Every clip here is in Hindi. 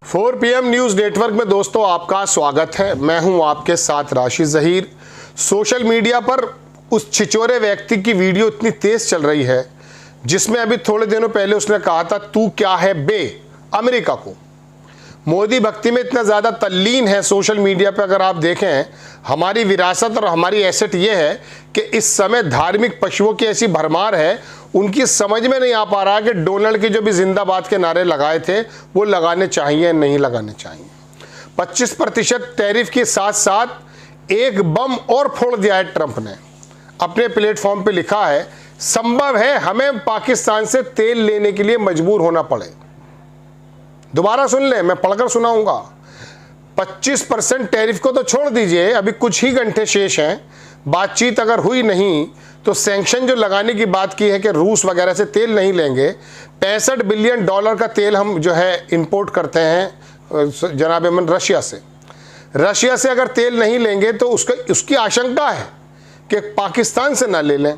4 PM न्यूज़ नेटवर्क में दोस्तों आपका स्वागत है। मैं हूं आपके साथ राशिद ज़हीर। सोशल मीडिया पर उस छिछोरे व्यक्ति की वीडियो इतनी तेज़ चल रही है जिसमें अभी थोड़े दिनों पहले उसने कहा था तू क्या है बे। अमेरिका को मोदी भक्ति में इतना ज़्यादा तल्लीन है सोशल मीडिया पे। अगर आप देखें, हमारी विरासत और हमारी एसेट ये है कि इस समय धार्मिक पशुओं की ऐसी भरमार है, उनकी समझ में नहीं आ पा रहा कि डोनाल्ड के जो भी जिंदाबाद के नारे लगाए थे वो लगाने चाहिए नहीं लगाने चाहिए। 25% टैरिफ के साथ साथ एक बम और फोड़ दिया है ट्रंप ने। अपने प्लेटफॉर्म पे लिखा है संभव है हमें पाकिस्तान से तेल लेने के लिए मजबूर होना पड़े। दोबारा सुन लें, मैं पढ़कर सुनाऊंगा। 25% टैरिफ को तो छोड़ दीजिए, अभी कुछ ही घंटे शेष हैं। बातचीत अगर हुई नहीं तो सैंक्शन जो लगाने की बात की है कि रूस वगैरह से तेल नहीं लेंगे। $65 बिलियन का तेल हम जो है इंपोर्ट करते हैं जनाब अमन रशिया से। रशिया से अगर तेल नहीं लेंगे तो उसकी आशंका है कि पाकिस्तान से ना ले लें,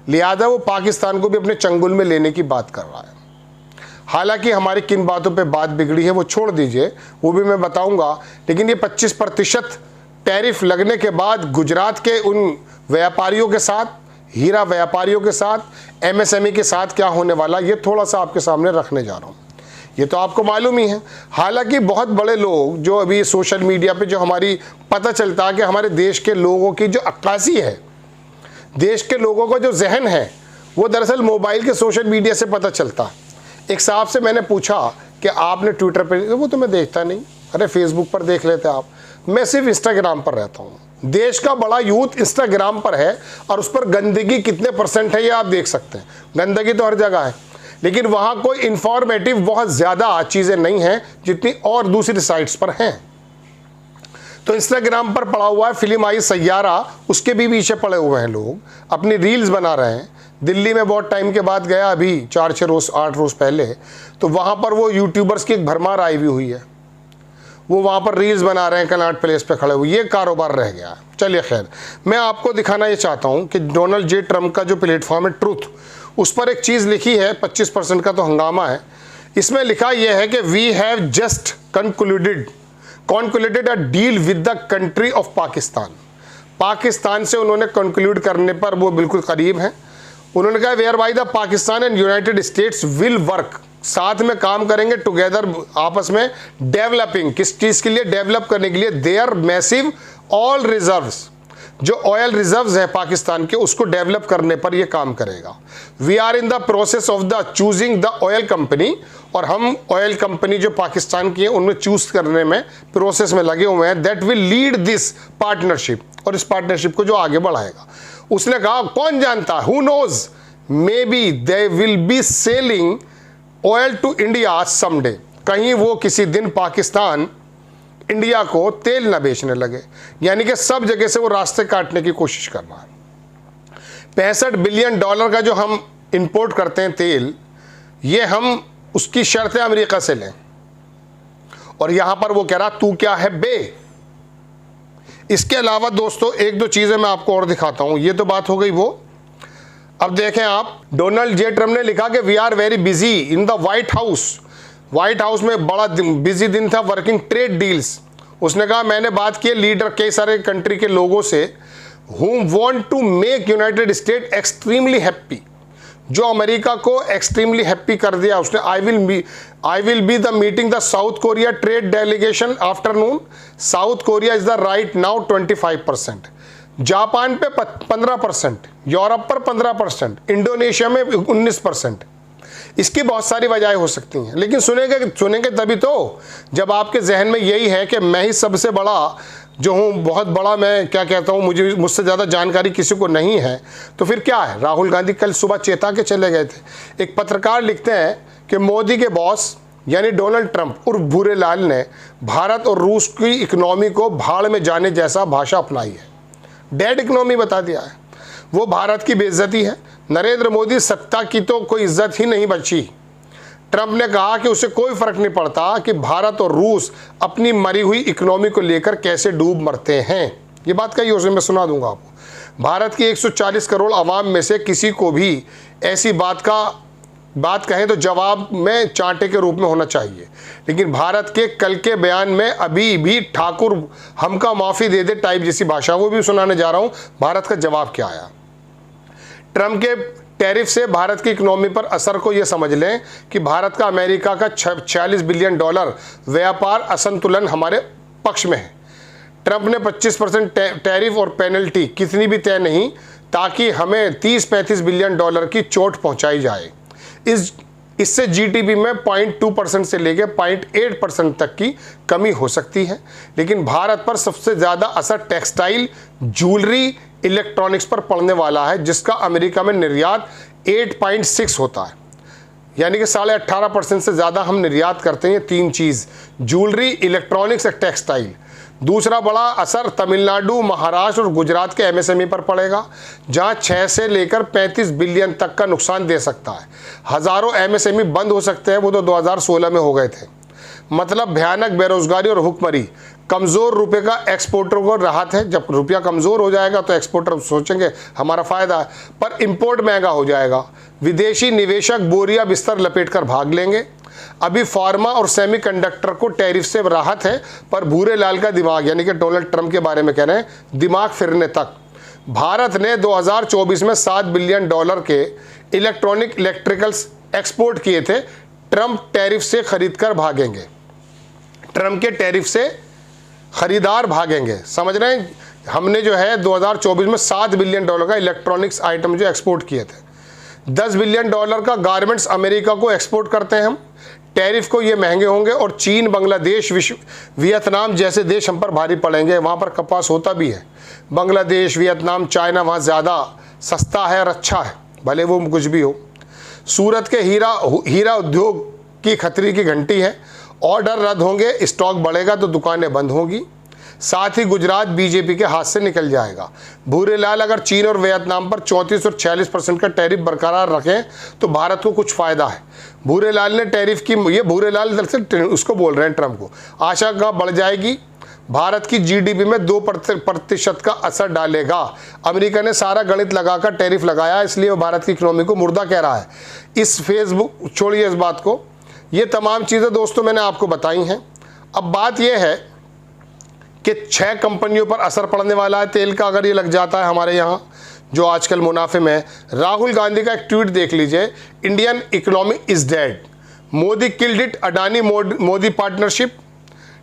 लिहाजा वो पाकिस्तान को भी अपने चंगुल में लेने की बात कर रहा है। हालांकि हमारी किन बातों पे बात बिगड़ी है वो छोड़ दीजिए, वो भी मैं बताऊंगा। लेकिन ये 25% टैरिफ लगने के बाद गुजरात के उन व्यापारियों के साथ, हीरा व्यापारियों के साथ, MSME के साथ क्या होने वाला, ये थोड़ा सा आपके सामने रखने जा रहा हूँ। ये तो आपको मालूम ही है। हालांकि बहुत बड़े लोग जो अभी सोशल मीडिया पे जो हमारी पता चलता है कि हमारे देश के लोगों की जो अक्कासी है, देश के लोगों का जो जहन है, वो दरअसल मोबाइल के सोशल मीडिया से पता चलता है। एक साहब से मैंने पूछा कि आपने ट्विटर पे, वो तो मैं देखता नहीं। अरे फेसबुक पर देख लेते आप, मैं सिर्फ इंस्टाग्राम पर रहता हूँ। देश का बड़ा यूथ इंस्टाग्राम पर है और उस पर गंदगी कितने % है ये आप देख सकते हैं। गंदगी तो हर जगह है, लेकिन वहाँ कोई इंफॉर्मेटिव बहुत ज़्यादा चीज़ें नहीं हैं जितनी और दूसरी साइट्स पर हैं। तो इंस्टाग्राम पर पड़ा हुआ है फिल्म आई सैयारा, उसके भी पीछे पड़े हुए हैं लोग, अपनी रील्स बना रहे हैं। दिल्ली में बहुत टाइम के बाद गया, अभी 4-6 रोज़ 8 रोज़ पहले, तो वहाँ पर वो यूट्यूबर्स की एक भरमार आई भी हुई है। वो वहाँ पर रील्स बना रहे हैं कनॉट प्लेस पे खड़े हुए। ये कारोबार रह गया। चलिए खैर, मैं आपको दिखाना ये चाहता हूँ कि डोनाल्ड जे ट्रंप का जो प्लेटफॉर्म है ट्रूथ, उस पर एक चीज़ लिखी है। 25% का तो हंगामा है। इसमें लिखा यह है कि we have just concluded a deal with the country of Pakistan. Pakistan से उन्होंने कंक्लूड करने पर वो बिल्कुल करीब हैं। उन्होंने कहा whereby the Pakistan and United States will work, साथ में काम करेंगे टुगेदर, आपस में डेवलपिंग, किस चीज़ के लिए, डेवलप करने के लिए देयर मैसिव ऑयल रिजर्व्स, जो ऑयल रिजर्व्स है पाकिस्तान के, उसको डेवलप करने पर यह काम करेगा। We are in the process of the choosing the oil company, और हम ऑयल कंपनी जो पाकिस्तान की है उनमें चूज करने में प्रोसेस में लगे हुए हैं। That will lead this partnership, और इस पार्टनरशिप को जो आगे बढ़ाएगा। उसने कहा कौन जानता, who knows, maybe they will be selling oil to India someday, कहीं वो किसी दिन पाकिस्तान इंडिया को तेल न बेचने लगे। यानी कि सब जगह से वो रास्ते काटने की कोशिश कर रहा है। $65 बिलियन का जो हम इंपोर्ट करते हैं तेल, ये हम उसकी शर्तें अमेरिका से लें, और यहां पर वो कह रहा तू क्या है बे। इसके अलावा दोस्तों एक दो चीजें मैं आपको और दिखाता हूं। ये तो बात हो गई वो। अब देखें आप, डोनाल्ड जे ट्रंप ने लिखा कि we are very busy in the White House. White House में बड़ा बिजी दिन था, वर्किंग ट्रेड डील्स। उसने कहा मैंने बात की लीडर कई सारे कंट्री के लोगों से whom want to make United state extremely happy, जो अमेरिका को एक्सट्रीमली हैप्पी कर दिया उसने। I will be the meeting the south Korea trade delegation afternoon. South Korea is the right now 25%, Japan पे 15%, यूरोप पर 15%, इंडोनेशिया में 19%। इसकी बहुत सारी वजह हो सकती हैं, लेकिन सुनेंगे तभी तो जब आपके जहन में यही है कि मैं ही सबसे बड़ा जो हूँ, बहुत बड़ा, मैं क्या कहता हूँ, मुझसे ज़्यादा जानकारी किसी को नहीं है। तो फिर क्या है, राहुल गांधी कल सुबह चेता के चले गए थे। एक पत्रकार लिखते हैं कि मोदी के बॉस यानी डोनाल्ड ट्रंप उर्फ भूरे लाल ने भारत और रूस की इकनॉमी को भाड़ में जाने जैसा भाषा अपनाई है। डेड इकनॉमी बता दिया है। वो भारत की बेइज्जती है। नरेंद्र मोदी सत्ता की तो कोई इज्जत ही नहीं बची। ट्रंप ने कहा कि उसे कोई फर्क नहीं पड़ता कि भारत और रूस अपनी मरी हुई इकोनॉमी को लेकर कैसे डूब मरते हैं। ये बात कही उसे मैं सुना दूंगा आपको। भारत की 140 करोड़ आवाम में से किसी को भी ऐसी बात का बात कहें तो जवाब में चांटे के रूप में होना चाहिए। लेकिन भारत के कल के बयान में अभी भी ठाकुर हमका माफ़ी दे दे टाइप जैसी भाषा, वो भी सुनाने जा रहा हूँ। भारत का जवाब क्या आया। ट्रंप के टैरिफ से भारत की इकोनॉमी पर असर को ये समझ लें कि भारत का अमेरिका का 46 बिलियन डॉलर व्यापार असंतुलन हमारे पक्ष में है। ट्रंप ने 25% टैरिफ और पेनल्टी कितनी भी तय नहीं, ताकि हमें 30-35 बिलियन डॉलर की चोट पहुंचाई जाए। इससे जीडीपी में 0.2% से लेकर 0.8% तक की कमी हो सकती है। लेकिन भारत पर सबसे ज़्यादा असर टेक्सटाइल, ज्वेलरी, इलेक्ट्रॉनिक्स पर पड़ने वाला है, जिसका अमेरिका में निर्यात 8.6 होता है, यानी कि 18.5% से ज़्यादा हम निर्यात करते हैं। 3 चीज़, ज्वेलरी, इलेक्ट्रॉनिक्स और टेक्सटाइल। दूसरा बड़ा असर तमिलनाडु, महाराष्ट्र और गुजरात के एमएसएमई पर पड़ेगा, जहां 6 से लेकर 35 बिलियन तक का नुकसान दे सकता है। हज़ारों एमएसएमई बंद हो सकते हैं, वो तो 2016 में हो गए थे। मतलब भयानक बेरोजगारी और भुखमरी। कमज़ोर रुपये का एक्सपोर्टर को राहत है, जब रुपया कमज़ोर हो जाएगा तो एक्सपोर्टर सोचेंगे हमारा फ़ायदा है, पर इंपोर्ट महंगा हो जाएगा। विदेशी निवेशक बोरिया बिस्तर लपेट कर भाग लेंगे। अभी फार्मा और सेमीकंडक्टर को टैरिफ से राहत है, पर भूरे लाल का दिमाग, यानी कि डोनाल्ड ट्रंप के बारे में कह रहे हैं, दिमाग फिरने तक। भारत ने 2024 में 7 बिलियन डॉलर के इलेक्ट्रिकल्स एक्सपोर्ट किए थे। ट्रंप टैरिफ से खरीद कर भागेंगे। ट्रंप के टैरिफ से खरीदार भागेंगे, समझ रहे हैं। हमने जो है 2024 में 7 बिलियन डॉलर का इलेक्ट्रॉनिक्स आइटम जो एक्सपोर्ट किए थे। 10 बिलियन डॉलर का गारमेंट्स अमेरिका को एक्सपोर्ट करते हैं हम। टैरिफ को ये महंगे होंगे और चीन, बांग्लादेश, वियतनाम जैसे देश हम पर भारी पड़ेंगे। वहाँ पर कपास होता भी है। बांग्लादेश, वियतनाम, चाइना वहाँ ज़्यादा सस्ता है और अच्छा है, भले वो कुछ भी हो। सूरत के हीरा उद्योग की खतरे की घंटी है। ऑर्डर रद्द होंगे, स्टॉक बढ़ेगा तो दुकानें बंद होंगी। साथ ही गुजरात बीजेपी के हाथ से निकल जाएगा। भूरे लाल अगर चीन और वियतनाम पर 34 और 46% का टैरिफ बरकरार रखें तो भारत को कुछ फ़ायदा है। भूरे लाल ने टैरिफ की, ये भूरे लाल दरअसल उसको बोल रहे हैं ट्रंप को, आशा का बढ़ जाएगी। भारत की जीडीपी में 2% का असर डालेगा। अमेरिका ने सारा गणित लगाकर टैरिफ लगाया, इसलिए वो भारत की इकोनॉमी को मुर्दा कह रहा है। इस फेसबुक छोड़िए इस बात को, ये तमाम चीज़ें दोस्तों मैंने आपको बताई हैं। अब बात यह है कि 6 कंपनियों पर असर पड़ने वाला है तेल का, अगर ये लग जाता है हमारे यहाँ, जो आजकल मुनाफे में है। राहुल गांधी का एक ट्वीट देख लीजिए, Indian economy is dead, Modi killed it, Adani Modi partnership,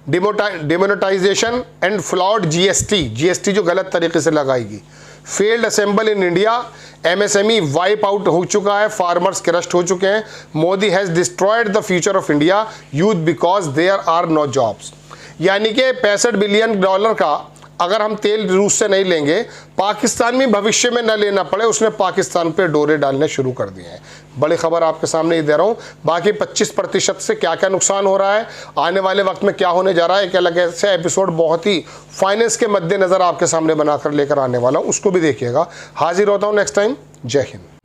demonetisation and flawed GST जो गलत तरीके से लगाएगी, failed assemble in India, MSME wipe out हो चुका है, फार्मर्स क्रस्ट हो चुके हैं, Modi has destroyed the future of India youth because there are no jobs. यानी कि 65 बिलियन डॉलर का अगर हम तेल रूस से नहीं लेंगे, पाकिस्तान में भविष्य में न लेना पड़े, उसने पाकिस्तान पे डोरे डालने शुरू कर दिए हैं। बड़ी खबर आपके सामने ही दे रहा हूँ। बाकी 25% से क्या क्या नुकसान हो रहा है, आने वाले वक्त में क्या होने जा रहा है, एक अलग ऐसे एपिसोड बहुत ही फाइनेंस के मद्देनज़र आपके सामने बनाकर लेकर आने वाला हूँ, उसको भी देखिएगा। हाजिर होता हूँ नेक्स्ट टाइम। जय हिंद।